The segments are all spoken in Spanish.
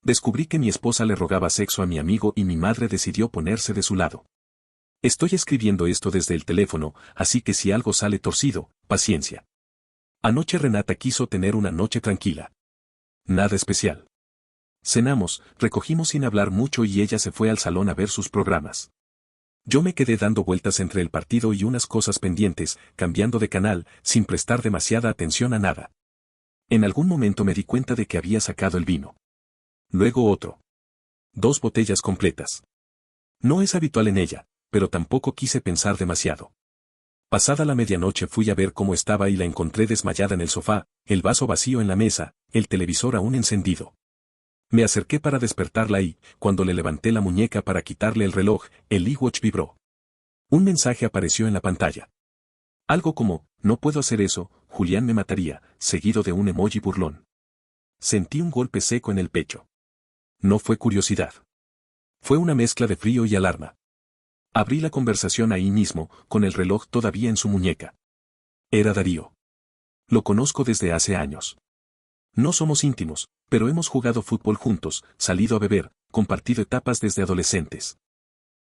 Descubrí que mi esposa le rogaba sexo a mi amigo y mi madre decidió ponerse de su lado. Estoy escribiendo esto desde el teléfono, así que si algo sale torcido, paciencia. Anoche Renata quiso tener una noche tranquila. Nada especial. Cenamos, recogimos sin hablar mucho y ella se fue al salón a ver sus programas. Yo me quedé dando vueltas entre el partido y unas cosas pendientes, cambiando de canal, sin prestar demasiada atención a nada. En algún momento me di cuenta de que había sacado el vino. Luego otro. 2 botellas completas. No es habitual en ella, pero tampoco quise pensar demasiado. Pasada la medianoche fui a ver cómo estaba y la encontré desmayada en el sofá, el vaso vacío en la mesa, el televisor aún encendido. Me acerqué para despertarla y, cuando le levanté la muñeca para quitarle el reloj, el iWatch vibró. Un mensaje apareció en la pantalla. Algo como, no puedo hacer eso, Julián me mataría, seguido de un emoji burlón. Sentí un golpe seco en el pecho. No fue curiosidad. Fue una mezcla de frío y alarma. Abrí la conversación ahí mismo, con el reloj todavía en su muñeca. Era Darío. Lo conozco desde hace años. No somos íntimos, pero hemos jugado fútbol juntos, salido a beber, compartido etapas desde adolescentes.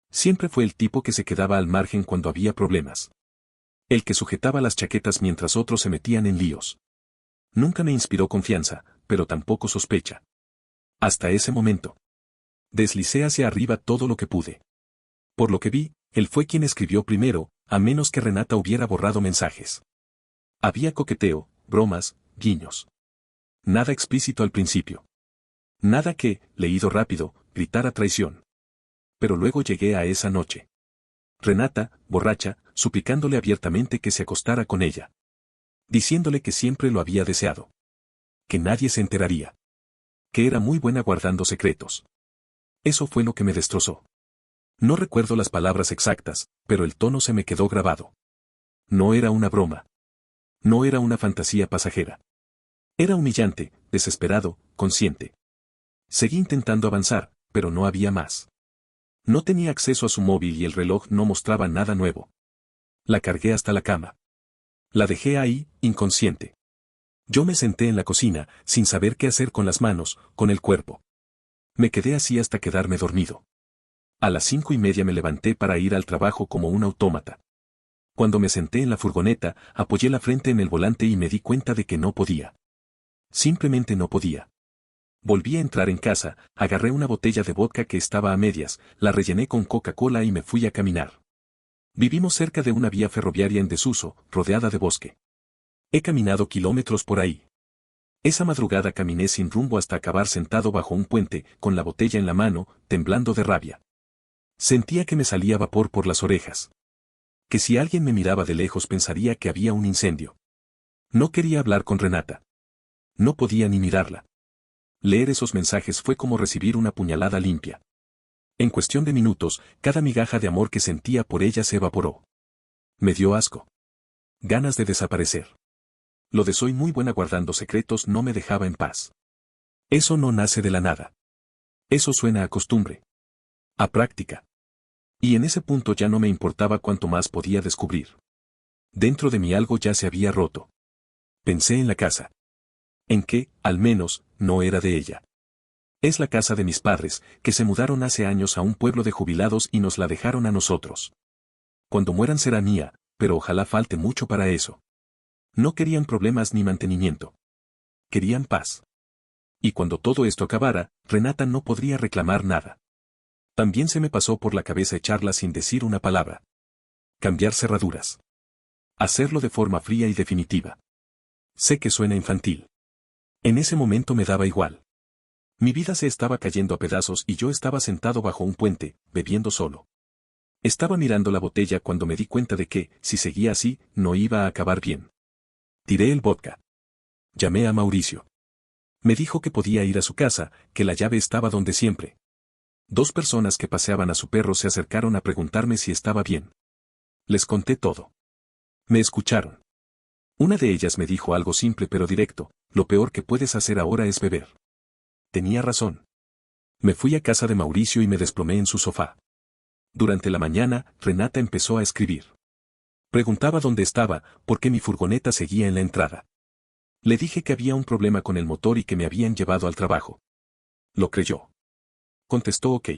Siempre fue el tipo que se quedaba al margen cuando había problemas. El que sujetaba las chaquetas mientras otros se metían en líos. Nunca me inspiró confianza, pero tampoco sospecha. Hasta ese momento. Deslicé hacia arriba todo lo que pude. Por lo que vi, él fue quien escribió primero, a menos que Renata hubiera borrado mensajes. Había coqueteo, bromas, guiños. Nada explícito al principio. Nada que, leído rápido, gritara traición. Pero luego llegué a esa noche. Renata, borracha, suplicándole abiertamente que se acostara con ella. Diciéndole que siempre lo había deseado. Que nadie se enteraría. Que era muy buena guardando secretos. Eso fue lo que me destrozó. No recuerdo las palabras exactas, pero el tono se me quedó grabado. No era una broma. No era una fantasía pasajera. Era humillante, desesperado, consciente. Seguí intentando avanzar, pero no había más. No tenía acceso a su móvil y el reloj no mostraba nada nuevo. La cargué hasta la cama. La dejé ahí, inconsciente. Yo me senté en la cocina, sin saber qué hacer con las manos, con el cuerpo. Me quedé así hasta quedarme dormido. A las 5:30 me levanté para ir al trabajo como un autómata. Cuando me senté en la furgoneta, apoyé la frente en el volante y me di cuenta de que no podía. Simplemente no podía. Volví a entrar en casa, agarré una botella de vodka que estaba a medias, la rellené con Coca-Cola y me fui a caminar. Vivimos cerca de una vía ferroviaria en desuso, rodeada de bosque. He caminado kilómetros por ahí. Esa madrugada caminé sin rumbo hasta acabar sentado bajo un puente, con la botella en la mano, temblando de rabia. Sentía que me salía vapor por las orejas. Que si alguien me miraba de lejos pensaría que había un incendio. No quería hablar con Renata. No podía ni mirarla. Leer esos mensajes fue como recibir una puñalada limpia. En cuestión de minutos, cada migaja de amor que sentía por ella se evaporó. Me dio asco. Ganas de desaparecer. Lo de soy muy buena guardando secretos no me dejaba en paz. Eso no nace de la nada. Eso suena a costumbre. A práctica. Y en ese punto ya no me importaba cuánto más podía descubrir. Dentro de mí algo ya se había roto. Pensé en la casa. En que, al menos, no era de ella. Es la casa de mis padres, que se mudaron hace años a un pueblo de jubilados y nos la dejaron a nosotros. Cuando mueran será mía, pero ojalá falte mucho para eso. No querían problemas ni mantenimiento. Querían paz. Y cuando todo esto acabara, Renata no podría reclamar nada. También se me pasó por la cabeza echarla sin decir una palabra. Cambiar cerraduras. Hacerlo de forma fría y definitiva. Sé que suena infantil. En ese momento me daba igual. Mi vida se estaba cayendo a pedazos y yo estaba sentado bajo un puente, bebiendo solo. Estaba mirando la botella cuando me di cuenta de que, si seguía así, no iba a acabar bien. Tiré el vodka. Llamé a Mauricio. Me dijo que podía ir a su casa, que la llave estaba donde siempre. 2 personas que paseaban a su perro se acercaron a preguntarme si estaba bien. Les conté todo. Me escucharon. Una de ellas me dijo algo simple pero directo: lo peor que puedes hacer ahora es beber. Tenía razón. Me fui a casa de Mauricio y me desplomé en su sofá. Durante la mañana, Renata empezó a escribir. Preguntaba dónde estaba, por qué mi furgoneta seguía en la entrada. Le dije que había un problema con el motor y que me habían llevado al trabajo. lo creyó. Contestó ok.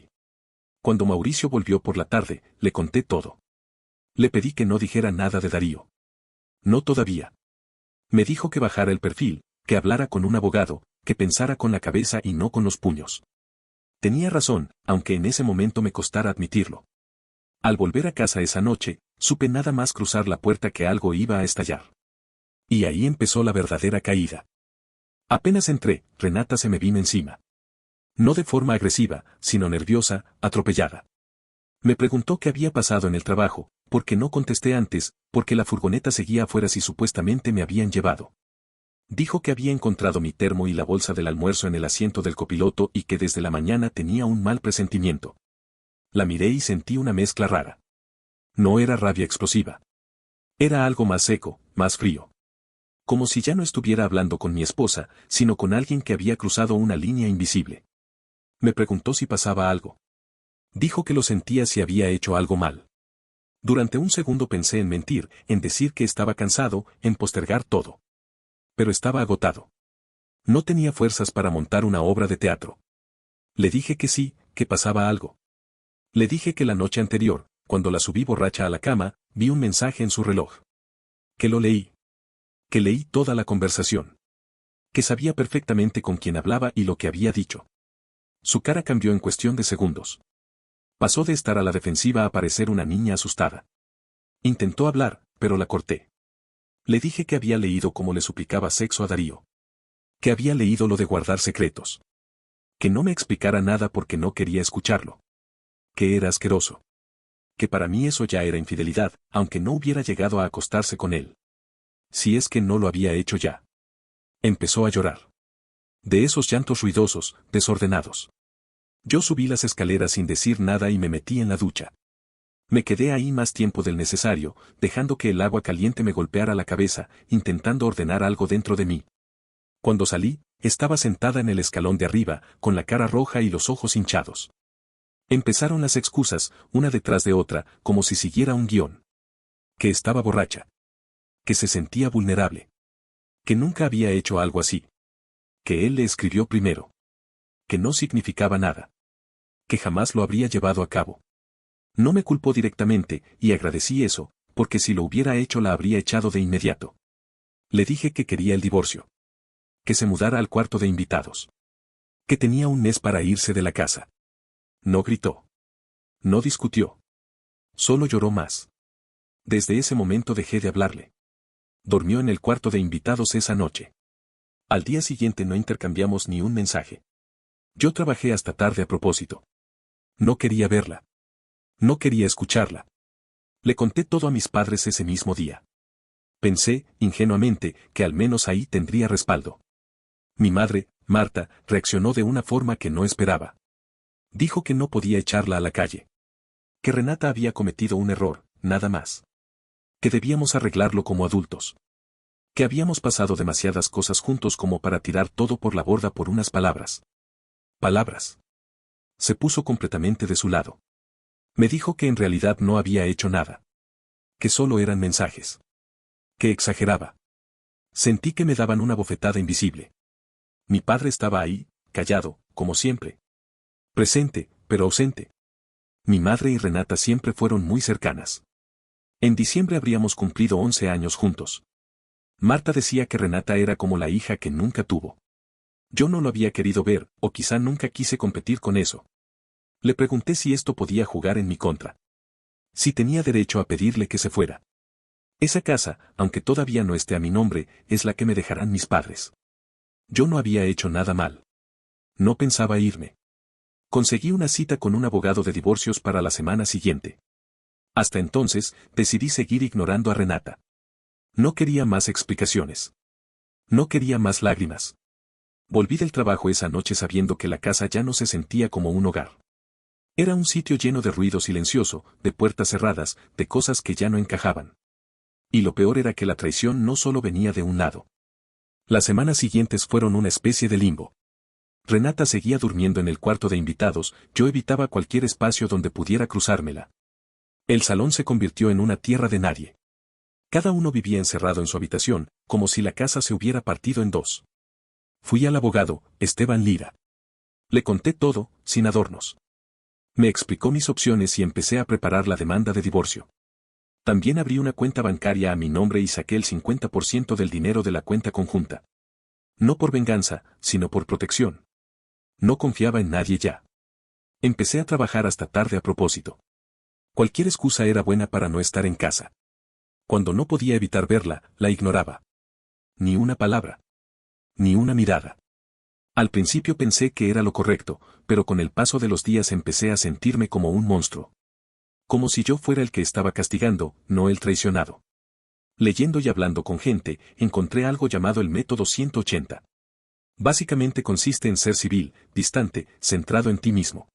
Cuando Mauricio volvió por la tarde, le conté todo. Le pedí que no dijera nada de Darío. No todavía. Me dijo que bajara el perfil, que hablara con un abogado, que pensara con la cabeza y no con los puños. Tenía razón, aunque en ese momento me costara admitirlo. Al volver a casa esa noche, supe nada más cruzar la puerta que algo iba a estallar. Y ahí empezó la verdadera caída. Apenas entré, Renata se me vino encima. No de forma agresiva, sino nerviosa, atropellada. Me preguntó qué había pasado en el trabajo, porque no contesté antes, porque la furgoneta seguía afuera si supuestamente me habían llevado. Dijo que había encontrado mi termo y la bolsa del almuerzo en el asiento del copiloto y que desde la mañana tenía un mal presentimiento. La miré y sentí una mezcla rara. No era rabia explosiva. Era algo más seco, más frío. Como si ya no estuviera hablando con mi esposa, sino con alguien que había cruzado una línea invisible. Me preguntó si pasaba algo. Dijo que lo sentía si había hecho algo mal. Durante un segundo pensé en mentir, en decir que estaba cansado, en postergar todo. Pero estaba agotado. No tenía fuerzas para montar una obra de teatro. Le dije que sí, que pasaba algo. Le dije que la noche anterior, cuando la subí borracha a la cama, vi un mensaje en su reloj. Que lo leí. Que leí toda la conversación. Que sabía perfectamente con quién hablaba y lo que había dicho. Su cara cambió en cuestión de segundos. Pasó de estar a la defensiva a parecer una niña asustada. Intentó hablar, pero la corté. Le dije que había leído cómo le suplicaba sexo a Darío. Que había leído lo de guardar secretos. Que no me explicara nada porque no quería escucharlo. Que era asqueroso. Que para mí eso ya era infidelidad, aunque no hubiera llegado a acostarse con él. Si es que no lo había hecho ya. Empezó a llorar. De esos llantos ruidosos, desordenados. Yo subí las escaleras sin decir nada y me metí en la ducha. Me quedé ahí más tiempo del necesario, dejando que el agua caliente me golpeara la cabeza, intentando ordenar algo dentro de mí. Cuando salí, estaba sentada en el escalón de arriba, con la cara roja y los ojos hinchados. Empezaron las excusas, una detrás de otra, como si siguiera un guión. Que estaba borracha. Que se sentía vulnerable. Que nunca había hecho algo así. Que él le escribió primero. Que no significaba nada. Que jamás lo habría llevado a cabo. No me culpó directamente, y agradecí eso, porque si lo hubiera hecho la habría echado de inmediato. Le dije que quería el divorcio. Que se mudara al cuarto de invitados. Que tenía un mes para irse de la casa. No gritó. No discutió. Solo lloró más. Desde ese momento dejé de hablarle. Durmió en el cuarto de invitados esa noche. Al día siguiente no intercambiamos ni un mensaje. Yo trabajé hasta tarde a propósito. No quería verla. No quería escucharla. Le conté todo a mis padres ese mismo día. Pensé, ingenuamente, que al menos ahí tendría respaldo. Mi madre, Marta, reaccionó de una forma que no esperaba. Dijo que no podía echarla a la calle. Que Renata había cometido un error, nada más. Que debíamos arreglarlo como adultos. Que habíamos pasado demasiadas cosas juntos como para tirar todo por la borda por unas palabras. Palabras. Se puso completamente de su lado. Me dijo que en realidad no había hecho nada. Que solo eran mensajes. Que exageraba. Sentí que me daban una bofetada invisible. Mi padre estaba ahí, callado, como siempre. Presente, pero ausente. Mi madre y Renata siempre fueron muy cercanas. En diciembre habríamos cumplido 11 años juntos. Marta decía que Renata era como la hija que nunca tuvo. Yo no lo había querido ver, o quizá nunca quise competir con eso. Le pregunté si esto podía jugar en mi contra. Si tenía derecho a pedirle que se fuera. Esa casa, aunque todavía no esté a mi nombre, es la que me dejarán mis padres. Yo no había hecho nada mal. No pensaba irme. Conseguí una cita con un abogado de divorcios para la semana siguiente. Hasta entonces, decidí seguir ignorando a Renata. No quería más explicaciones. No quería más lágrimas. Volví del trabajo esa noche sabiendo que la casa ya no se sentía como un hogar. Era un sitio lleno de ruido silencioso, de puertas cerradas, de cosas que ya no encajaban. Y lo peor era que la traición no solo venía de un lado. Las semanas siguientes fueron una especie de limbo. Renata seguía durmiendo en el cuarto de invitados, yo evitaba cualquier espacio donde pudiera cruzármela. El salón se convirtió en una tierra de nadie. Cada uno vivía encerrado en su habitación, como si la casa se hubiera partido en dos. Fui al abogado, Esteban Lira. Le conté todo, sin adornos. Me explicó mis opciones y empecé a preparar la demanda de divorcio. También abrí una cuenta bancaria a mi nombre y saqué el 50% del dinero de la cuenta conjunta. No por venganza, sino por protección. No confiaba en nadie ya. Empecé a trabajar hasta tarde a propósito. Cualquier excusa era buena para no estar en casa. Cuando no podía evitar verla, la ignoraba. Ni una palabra. Ni una mirada. Al principio pensé que era lo correcto, pero con el paso de los días empecé a sentirme como un monstruo. Como si yo fuera el que estaba castigando, no el traicionado. Leyendo y hablando con gente, encontré algo llamado el método 180. Básicamente consiste en ser civil, distante, centrado en ti mismo.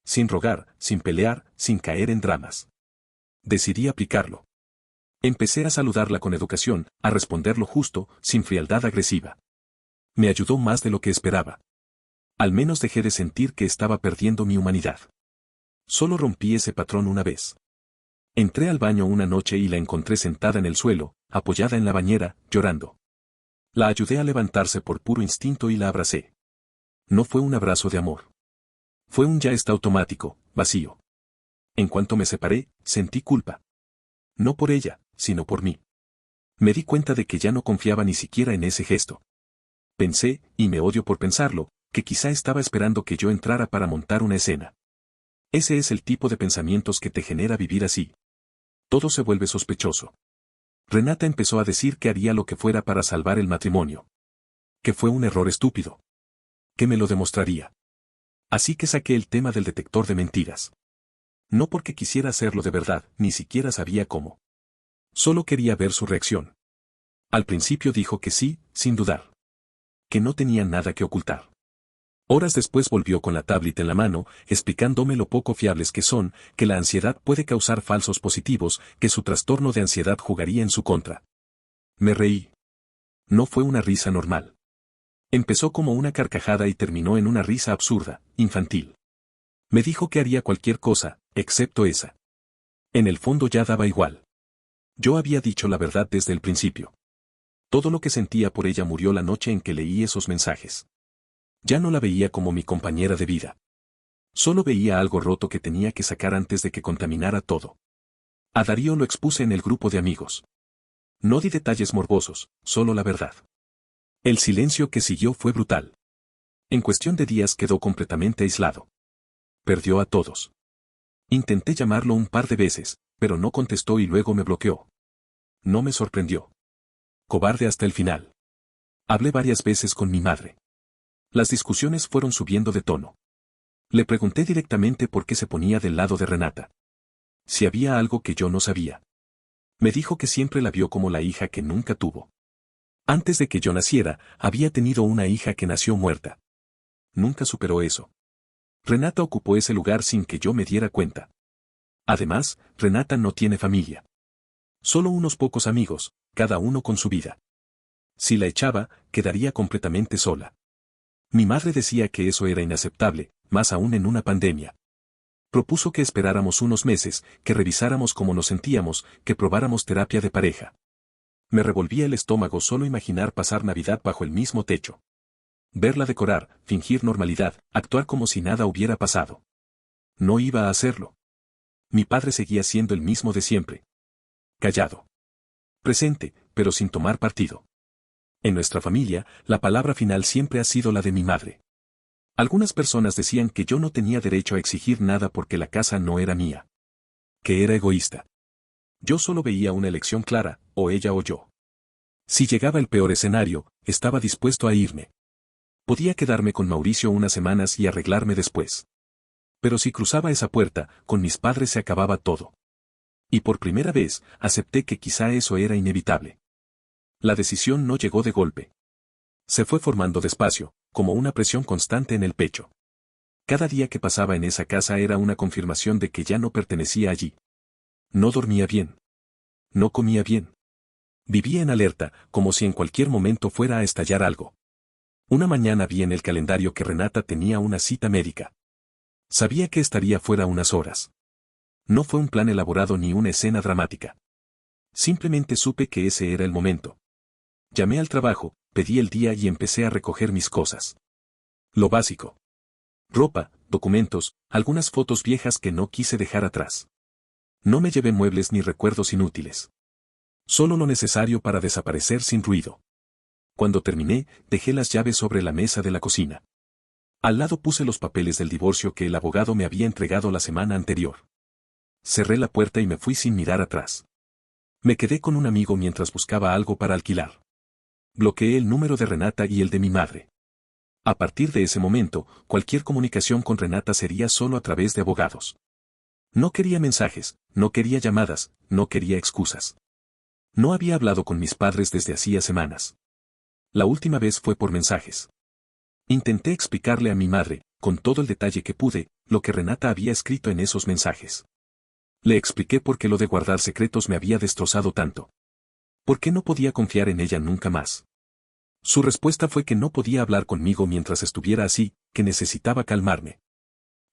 Sin rogar, sin pelear, sin caer en dramas. Decidí aplicarlo. Empecé a saludarla con educación, a responder lo justo, sin frialdad agresiva. Me ayudó más de lo que esperaba. Al menos dejé de sentir que estaba perdiendo mi humanidad. Solo rompí ese patrón una vez. Entré al baño una noche y la encontré sentada en el suelo, apoyada en la bañera, llorando. La ayudé a levantarse por puro instinto y la abracé. No fue un abrazo de amor. Fue un ya está automático, vacío. En cuanto me separé, sentí culpa. No por ella, sino por mí. Me di cuenta de que ya no confiaba ni siquiera en ese gesto. Pensé, y me odio por pensarlo, que quizá estaba esperando que yo entrara para montar una escena. Ese es el tipo de pensamientos que te genera vivir así. Todo se vuelve sospechoso. Renata empezó a decir que haría lo que fuera para salvar el matrimonio. Que fue un error estúpido. Que me lo demostraría. Así que saqué el tema del detector de mentiras. No porque quisiera hacerlo de verdad, ni siquiera sabía cómo. Solo quería ver su reacción. Al principio dijo que sí, sin dudar. Que no tenía nada que ocultar. Horas después volvió con la tablet en la mano, explicándome lo poco fiables que son, que la ansiedad puede causar falsos positivos, que su trastorno de ansiedad jugaría en su contra. Me reí. No fue una risa normal. Empezó como una carcajada y terminó en una risa absurda, infantil. Me dijo que haría cualquier cosa, excepto esa. En el fondo ya daba igual. Yo había dicho la verdad desde el principio. Todo lo que sentía por ella murió la noche en que leí esos mensajes. Ya no la veía como mi compañera de vida. Solo veía algo roto que tenía que sacar antes de que contaminara todo. A Darío lo expuse en el grupo de amigos. No di detalles morbosos, solo la verdad. El silencio que siguió fue brutal. En cuestión de días quedó completamente aislado. Perdió a todos. Intenté llamarlo un par de veces, pero no contestó y luego me bloqueó. No me sorprendió. Cobarde hasta el final. Hablé varias veces con mi madre. Las discusiones fueron subiendo de tono. Le pregunté directamente por qué se ponía del lado de Renata. Si había algo que yo no sabía. Me dijo que siempre la vio como la hija que nunca tuvo. Antes de que yo naciera, había tenido una hija que nació muerta. Nunca superó eso. Renata ocupó ese lugar sin que yo me diera cuenta. Además, Renata no tiene familia. Solo unos pocos amigos, cada uno con su vida. Si la echaba, quedaría completamente sola. Mi madre decía que eso era inaceptable, más aún en una pandemia. Propuso que esperáramos unos meses, que revisáramos cómo nos sentíamos, que probáramos terapia de pareja. Me revolvía el estómago solo imaginar pasar Navidad bajo el mismo techo. Verla decorar, fingir normalidad, actuar como si nada hubiera pasado. No iba a hacerlo. Mi padre seguía siendo el mismo de siempre. Callado. Presente, pero sin tomar partido. En nuestra familia, la palabra final siempre ha sido la de mi madre. Algunas personas decían que yo no tenía derecho a exigir nada porque la casa no era mía. Que era egoísta. Yo solo veía una elección clara, o ella o yo. Si llegaba el peor escenario, estaba dispuesto a irme. Podía quedarme con Mauricio unas semanas y arreglarme después. Pero si cruzaba esa puerta, con mis padres se acababa todo. Y por primera vez, acepté que quizá eso era inevitable. La decisión no llegó de golpe. Se fue formando despacio, como una presión constante en el pecho. Cada día que pasaba en esa casa era una confirmación de que ya no pertenecía allí. No dormía bien. No comía bien. Vivía en alerta, como si en cualquier momento fuera a estallar algo. Una mañana vi en el calendario que Renata tenía una cita médica. Sabía que estaría fuera unas horas. No fue un plan elaborado ni una escena dramática. Simplemente supe que ese era el momento. Llamé al trabajo, pedí el día y empecé a recoger mis cosas. Lo básico. Ropa, documentos, algunas fotos viejas que no quise dejar atrás. No me llevé muebles ni recuerdos inútiles. Solo lo necesario para desaparecer sin ruido. Cuando terminé, dejé las llaves sobre la mesa de la cocina. Al lado puse los papeles del divorcio que el abogado me había entregado la semana anterior. Cerré la puerta y me fui sin mirar atrás. Me quedé con un amigo mientras buscaba algo para alquilar. Bloqueé el número de Renata y el de mi madre. A partir de ese momento, cualquier comunicación con Renata sería solo a través de abogados. No quería mensajes, no quería llamadas, no quería excusas. No había hablado con mis padres desde hacía semanas. La última vez fue por mensajes. Intenté explicarle a mi madre, con todo el detalle que pude, lo que Renata había escrito en esos mensajes. Le expliqué por qué lo de guardar secretos me había destrozado tanto. ¿Por qué no podía confiar en ella nunca más? Su respuesta fue que no podía hablar conmigo mientras estuviera así, que necesitaba calmarme.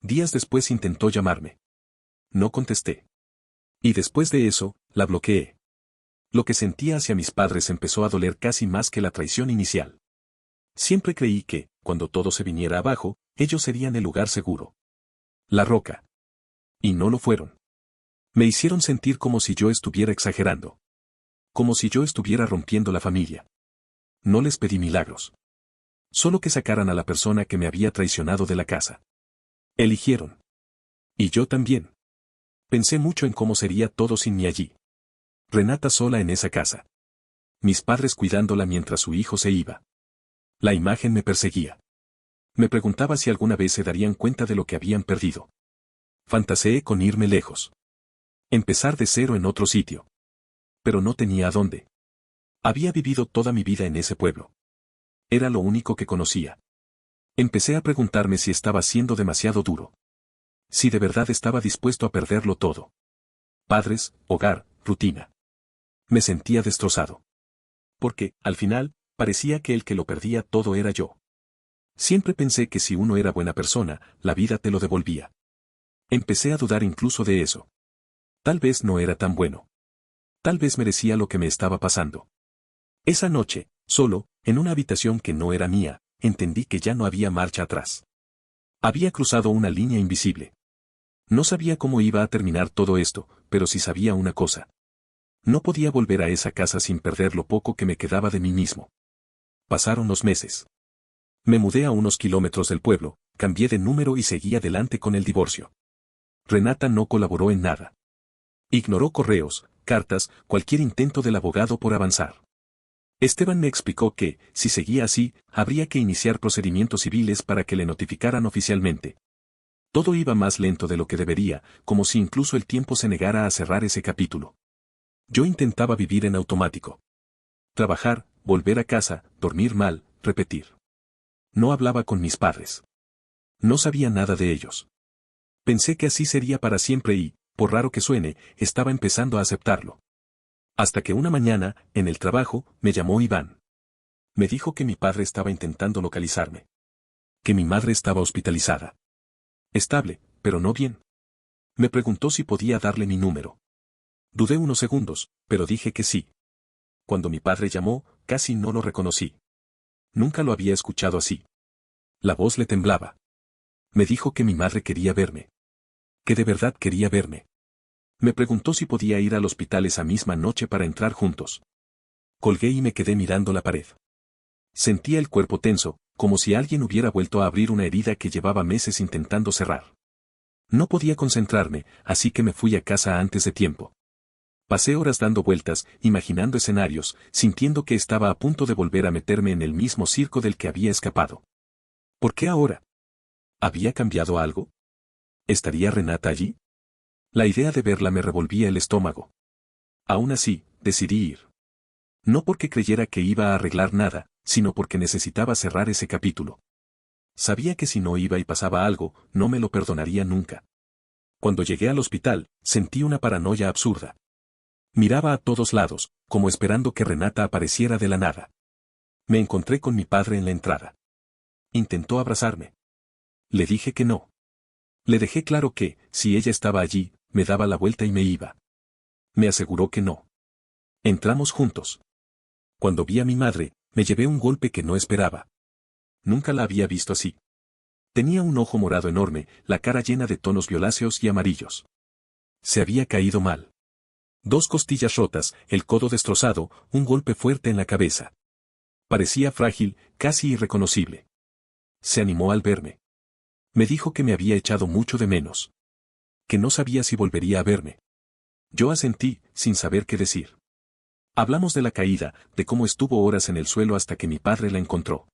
Días después intentó llamarme. No contesté. Y después de eso, la bloqueé. Lo que sentía hacia mis padres empezó a doler casi más que la traición inicial. Siempre creí que, cuando todo se viniera abajo, ellos serían el lugar seguro. La roca. Y no lo fueron. Me hicieron sentir como si yo estuviera exagerando. Como si yo estuviera rompiendo la familia. No les pedí milagros. Solo que sacaran a la persona que me había traicionado de la casa. Eligieron. Y yo también. Pensé mucho en cómo sería todo sin mí allí. Renata sola en esa casa. Mis padres cuidándola mientras su hijo se iba. La imagen me perseguía. Me preguntaba si alguna vez se darían cuenta de lo que habían perdido. Fantaseé con irme lejos. Empezar de cero en otro sitio. Pero no tenía a dónde. Había vivido toda mi vida en ese pueblo. Era lo único que conocía. Empecé a preguntarme si estaba siendo demasiado duro. Si de verdad estaba dispuesto a perderlo todo. Padres, hogar, rutina. Me sentía destrozado. Porque, al final, parecía que el que lo perdía todo era yo. Siempre pensé que si uno era buena persona, la vida te lo devolvía. Empecé a dudar incluso de eso. Tal vez no era tan bueno. Tal vez merecía lo que me estaba pasando. Esa noche, solo, en una habitación que no era mía, entendí que ya no había marcha atrás. Había cruzado una línea invisible. No sabía cómo iba a terminar todo esto, pero sí sabía una cosa. No podía volver a esa casa sin perder lo poco que me quedaba de mí mismo. Pasaron los meses. Me mudé a unos kilómetros del pueblo, cambié de número y seguí adelante con el divorcio. Renata no colaboró en nada. Ignoró correos, cartas, cualquier intento del abogado por avanzar. Esteban me explicó que, si seguía así, habría que iniciar procedimientos civiles para que le notificaran oficialmente. Todo iba más lento de lo que debería, como si incluso el tiempo se negara a cerrar ese capítulo. Yo intentaba vivir en automático. Trabajar, volver a casa, dormir mal, repetir. No hablaba con mis padres. No sabía nada de ellos. Pensé que así sería para siempre y, por raro que suene, estaba empezando a aceptarlo. Hasta que una mañana, en el trabajo, me llamó Iván. Me dijo que mi padre estaba intentando localizarme. Que mi madre estaba hospitalizada. Estable, pero no bien. Me preguntó si podía darle mi número. Dudé unos segundos, pero dije que sí. Cuando mi padre llamó, casi no lo reconocí. Nunca lo había escuchado así. La voz le temblaba. Me dijo que mi madre quería verme. Que de verdad quería verme. Me preguntó si podía ir al hospital esa misma noche para entrar juntos. Colgué y me quedé mirando la pared. Sentía el cuerpo tenso, como si alguien hubiera vuelto a abrir una herida que llevaba meses intentando cerrar. No podía concentrarme, así que me fui a casa antes de tiempo. Pasé horas dando vueltas, imaginando escenarios, sintiendo que estaba a punto de volver a meterme en el mismo circo del que había escapado. ¿Por qué ahora? ¿Había cambiado algo? ¿Estaría Renata allí? La idea de verla me revolvía el estómago. Aún así, decidí ir. No porque creyera que iba a arreglar nada, sino porque necesitaba cerrar ese capítulo. Sabía que si no iba y pasaba algo, no me lo perdonaría nunca. Cuando llegué al hospital, sentí una paranoia absurda. Miraba a todos lados, como esperando que Renata apareciera de la nada. Me encontré con mi padre en la entrada. Intentó abrazarme. Le dije que no. Le dejé claro que, si ella estaba allí, me daba la vuelta y me iba. Me aseguró que no. Entramos juntos. Cuando vi a mi madre, me llevé un golpe que no esperaba. Nunca la había visto así. Tenía un ojo morado enorme, la cara llena de tonos violáceos y amarillos. Se había caído mal. 2 costillas rotas, el codo destrozado, un golpe fuerte en la cabeza. Parecía frágil, casi irreconocible. Se animó al verme. Me dijo que me había echado mucho de menos. Que no sabía si volvería a verme. Yo asentí, sin saber qué decir. Hablamos de la caída, de cómo estuvo horas en el suelo hasta que mi padre la encontró.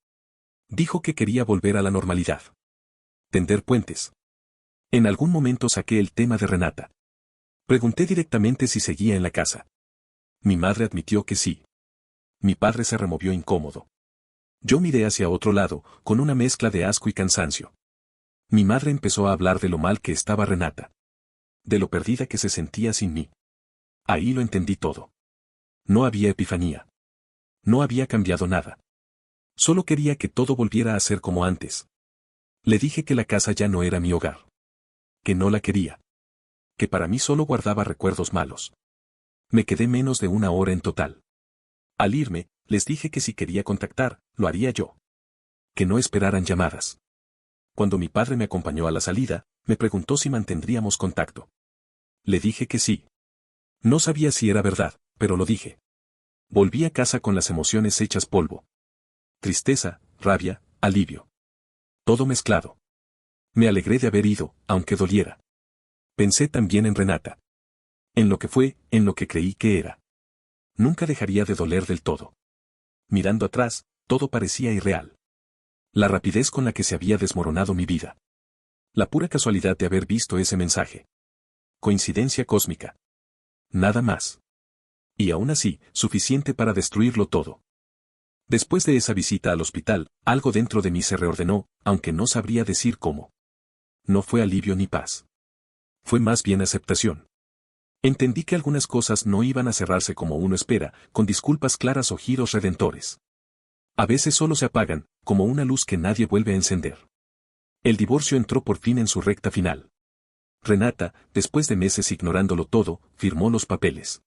Dijo que quería volver a la normalidad. Tender puentes. En algún momento saqué el tema de Renata. Pregunté directamente si seguía en la casa. Mi madre admitió que sí. Mi padre se removió incómodo. Yo miré hacia otro lado, con una mezcla de asco y cansancio. Mi madre empezó a hablar de lo mal que estaba Renata. De lo perdida que se sentía sin mí. Ahí lo entendí todo. No había epifanía. No había cambiado nada. Solo quería que todo volviera a ser como antes. Le dije que la casa ya no era mi hogar. Que no la quería. Que para mí solo guardaba recuerdos malos. Me quedé menos de 1 hora en total. Al irme, les dije que si quería contactar, lo haría yo. Que no esperaran llamadas. Cuando mi padre me acompañó a la salida, me preguntó si mantendríamos contacto. Le dije que sí. No sabía si era verdad, pero lo dije. Volví a casa con las emociones hechas polvo. Tristeza, rabia, alivio. Todo mezclado. Me alegré de haber ido, aunque doliera. Pensé también en Renata. En lo que fue, en lo que creí que era. Nunca dejaría de doler del todo. Mirando atrás, todo parecía irreal. La rapidez con la que se había desmoronado mi vida. La pura casualidad de haber visto ese mensaje. Coincidencia cósmica. Nada más. Y aún así, suficiente para destruirlo todo. Después de esa visita al hospital, algo dentro de mí se reordenó, aunque no sabría decir cómo. No fue alivio ni paz. Fue más bien aceptación. Entendí que algunas cosas no iban a cerrarse como uno espera, con disculpas claras o giros redentores. A veces solo se apagan, como una luz que nadie vuelve a encender. El divorcio entró por fin en su recta final. Renata, después de meses ignorándolo todo, firmó los papeles.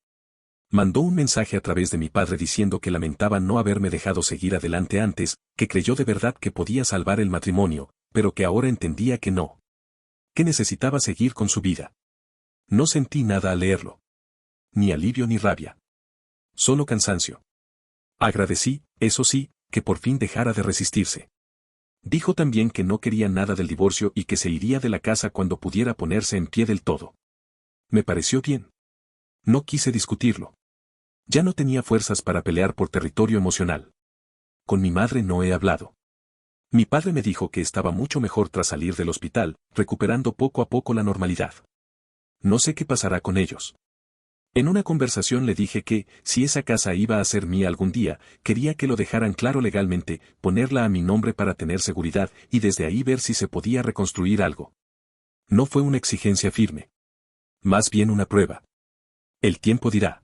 Mandó un mensaje a través de mi padre diciendo que lamentaba no haberme dejado seguir adelante antes, que creyó de verdad que podía salvar el matrimonio, pero que ahora entendía que no. Que necesitaba seguir con su vida. No sentí nada al leerlo. Ni alivio ni rabia. Solo cansancio. Agradecí, eso sí, que por fin dejara de resistirse. Dijo también que no quería nada del divorcio y que se iría de la casa cuando pudiera ponerse en pie del todo. Me pareció bien. No quise discutirlo. Ya no tenía fuerzas para pelear por territorio emocional. Con mi madre no he hablado. Mi padre me dijo que estaba mucho mejor tras salir del hospital, recuperando poco a poco la normalidad. No sé qué pasará con ellos. En una conversación le dije que, si esa casa iba a ser mía algún día, quería que lo dejaran claro legalmente, ponerla a mi nombre para tener seguridad y desde ahí ver si se podía reconstruir algo. No fue una exigencia firme. Más bien una prueba. El tiempo dirá.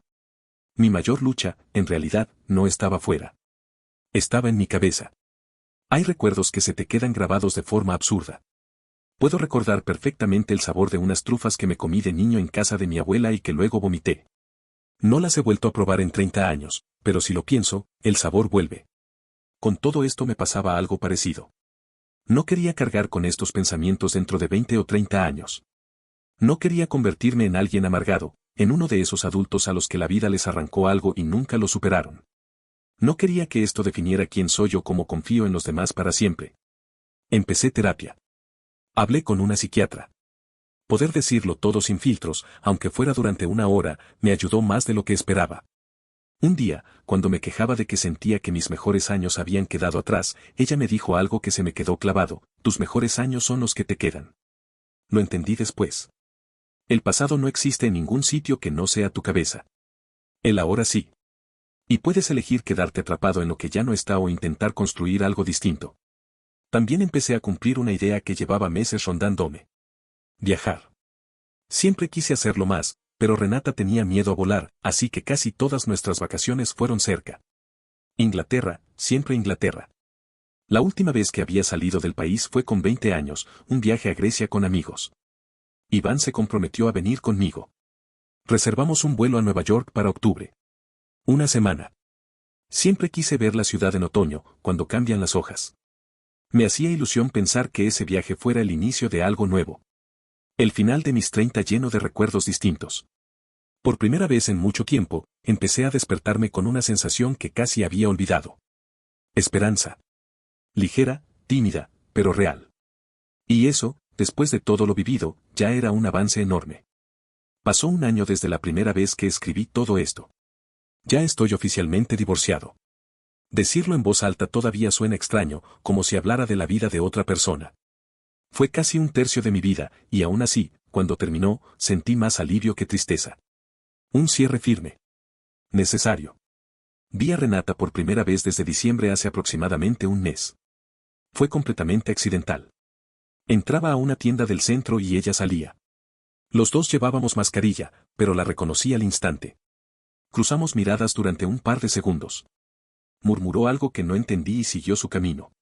Mi mayor lucha, en realidad, no estaba fuera. Estaba en mi cabeza. Hay recuerdos que se te quedan grabados de forma absurda. Puedo recordar perfectamente el sabor de unas trufas que me comí de niño en casa de mi abuela y que luego vomité. No las he vuelto a probar en 30 años, pero si lo pienso, el sabor vuelve. Con todo esto me pasaba algo parecido. No quería cargar con estos pensamientos dentro de 20 o 30 años. No quería convertirme en alguien amargado, en uno de esos adultos a los que la vida les arrancó algo y nunca lo superaron. No quería que esto definiera quién soy o cómo confío en los demás para siempre. Empecé terapia. Hablé con una psiquiatra. Poder decirlo todo sin filtros, aunque fuera durante 1 hora, me ayudó más de lo que esperaba. Un día, cuando me quejaba de que sentía que mis mejores años habían quedado atrás, ella me dijo algo que se me quedó clavado: tus mejores años son los que te quedan. Lo entendí después. El pasado no existe en ningún sitio que no sea tu cabeza. El ahora sí. Y puedes elegir quedarte atrapado en lo que ya no está o intentar construir algo distinto. También empecé a cumplir una idea que llevaba meses rondándome. Viajar. Siempre quise hacerlo más, pero Renata tenía miedo a volar, así que casi todas nuestras vacaciones fueron cerca. Inglaterra, siempre Inglaterra. La última vez que había salido del país fue con 20 años, un viaje a Grecia con amigos. Iván se comprometió a venir conmigo. Reservamos un vuelo a Nueva York para octubre. 1 semana. Siempre quise ver la ciudad en otoño, cuando cambian las hojas. Me hacía ilusión pensar que ese viaje fuera el inicio de algo nuevo. El final de mis 30 lleno de recuerdos distintos. Por primera vez en mucho tiempo, empecé a despertarme con una sensación que casi había olvidado. Esperanza. Ligera, tímida, pero real. Y eso, después de todo lo vivido, ya era un avance enorme. Pasó un año desde la primera vez que escribí todo esto. Ya estoy oficialmente divorciado. Decirlo en voz alta todavía suena extraño, como si hablara de la vida de otra persona. Fue casi un tercio de mi vida, y aún así, cuando terminó, sentí más alivio que tristeza. Un cierre firme. Necesario. Vi a Renata por primera vez desde diciembre hace aproximadamente un mes. Fue completamente accidental. Entraba a una tienda del centro y ella salía. Los dos llevábamos mascarilla, pero la reconocí al instante. Cruzamos miradas durante un par de segundos. Murmuró algo que no entendí y siguió su camino.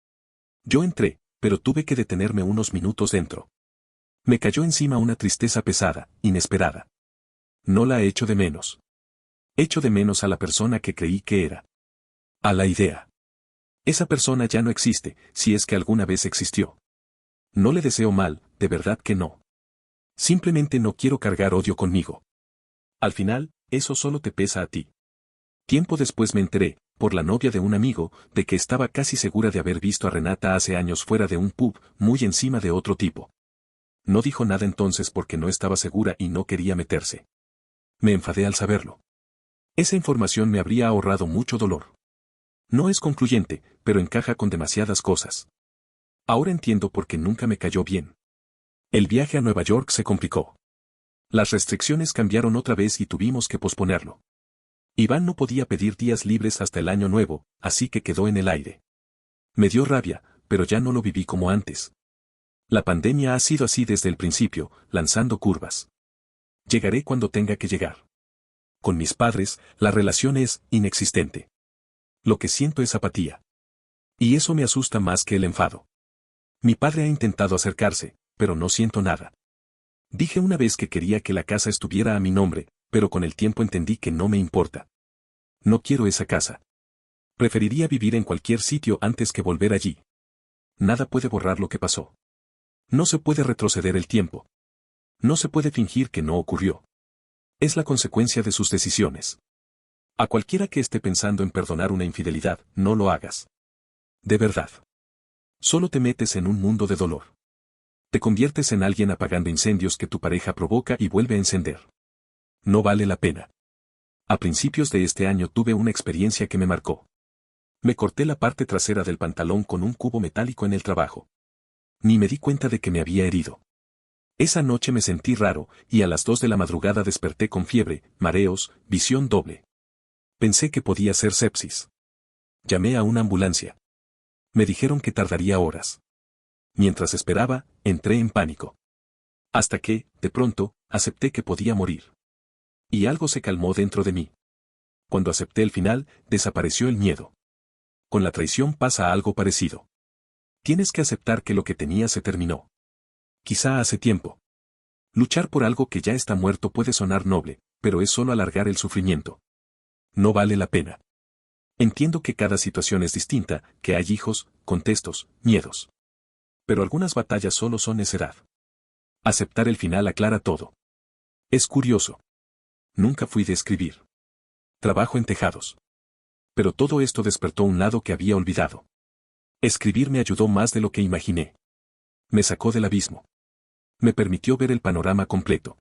Yo entré, pero tuve que detenerme unos minutos dentro. Me cayó encima una tristeza pesada, inesperada. No la echo de menos. Echo de menos a la persona que creí que era. A la idea. Esa persona ya no existe, si es que alguna vez existió. No le deseo mal, de verdad que no. Simplemente no quiero cargar odio conmigo. Al final, eso solo te pesa a ti. Tiempo después me enteré, por la novia de un amigo, de que estaba casi segura de haber visto a Renata hace años fuera de un pub, muy encima de otro tipo. No dijo nada entonces porque no estaba segura y no quería meterse. Me enfadé al saberlo. Esa información me habría ahorrado mucho dolor. No es concluyente, pero encaja con demasiadas cosas. Ahora entiendo por qué nunca me cayó bien. El viaje a Nueva York se complicó. Las restricciones cambiaron otra vez y tuvimos que posponerlo. Iván no podía pedir días libres hasta el año nuevo, así que quedó en el aire. Me dio rabia, pero ya no lo viví como antes. La pandemia ha sido así desde el principio, lanzando curvas. Llegaré cuando tenga que llegar. Con mis padres, la relación es inexistente. Lo que siento es apatía. Y eso me asusta más que el enfado. Mi padre ha intentado acercarse, pero no siento nada. Dije una vez que quería que la casa estuviera a mi nombre, pero con el tiempo entendí que no me importa. No quiero esa casa. Preferiría vivir en cualquier sitio antes que volver allí. Nada puede borrar lo que pasó. No se puede retroceder el tiempo. No se puede fingir que no ocurrió. Es la consecuencia de sus decisiones. A cualquiera que esté pensando en perdonar una infidelidad, no lo hagas. De verdad. Solo te metes en un mundo de dolor. Te conviertes en alguien apagando incendios que tu pareja provoca y vuelve a encender. No vale la pena. A principios de este año tuve una experiencia que me marcó. Me corté la parte trasera del pantalón con un cubo metálico en el trabajo. Ni me di cuenta de que me había herido. Esa noche me sentí raro, y a las 2 de la madrugada desperté con fiebre, mareos, visión doble. Pensé que podía ser sepsis. Llamé a una ambulancia. Me dijeron que tardaría horas. Mientras esperaba, entré en pánico. Hasta que, de pronto, acepté que podía morir. Y algo se calmó dentro de mí. Cuando acepté el final, desapareció el miedo. Con la traición pasa algo parecido. Tienes que aceptar que lo que tenías se terminó. Quizá hace tiempo. Luchar por algo que ya está muerto puede sonar noble, pero es solo alargar el sufrimiento. No vale la pena. Entiendo que cada situación es distinta, que hay hijos, contextos, miedos. Pero algunas batallas solo son necedad. Aceptar el final aclara todo. Es curioso. Nunca fui de escribir. Trabajo en tejados. Pero todo esto despertó un lado que había olvidado. Escribir me ayudó más de lo que imaginé. Me sacó del abismo. Me permitió ver el panorama completo.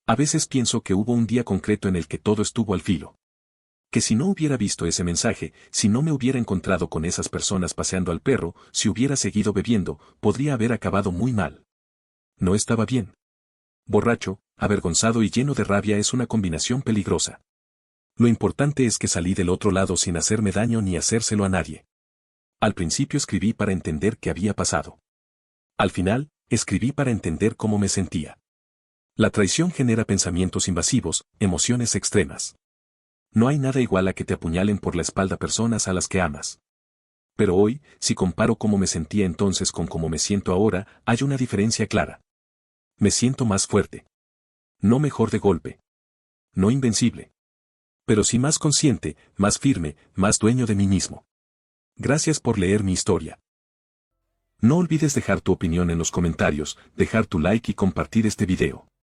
A veces pienso que hubo un día concreto en el que todo estuvo al filo. Que si no hubiera visto ese mensaje, si no me hubiera encontrado con esas personas paseando al perro, si hubiera seguido bebiendo, podría haber acabado muy mal. No estaba bien. Borracho, avergonzado y lleno de rabia es una combinación peligrosa. Lo importante es que salí del otro lado sin hacerme daño ni hacérselo a nadie. Al principio escribí para entender qué había pasado. Al final, escribí para entender cómo me sentía. La traición genera pensamientos invasivos, emociones extremas. No hay nada igual a que te apuñalen por la espalda personas a las que amas. Pero hoy, si comparo cómo me sentía entonces con cómo me siento ahora, hay una diferencia clara. Me siento más fuerte. No mejor de golpe. No invencible. Pero sí más consciente, más firme, más dueño de mí mismo. Gracias por leer mi historia. No olvides dejar tu opinión en los comentarios, dejar tu like y compartir este video.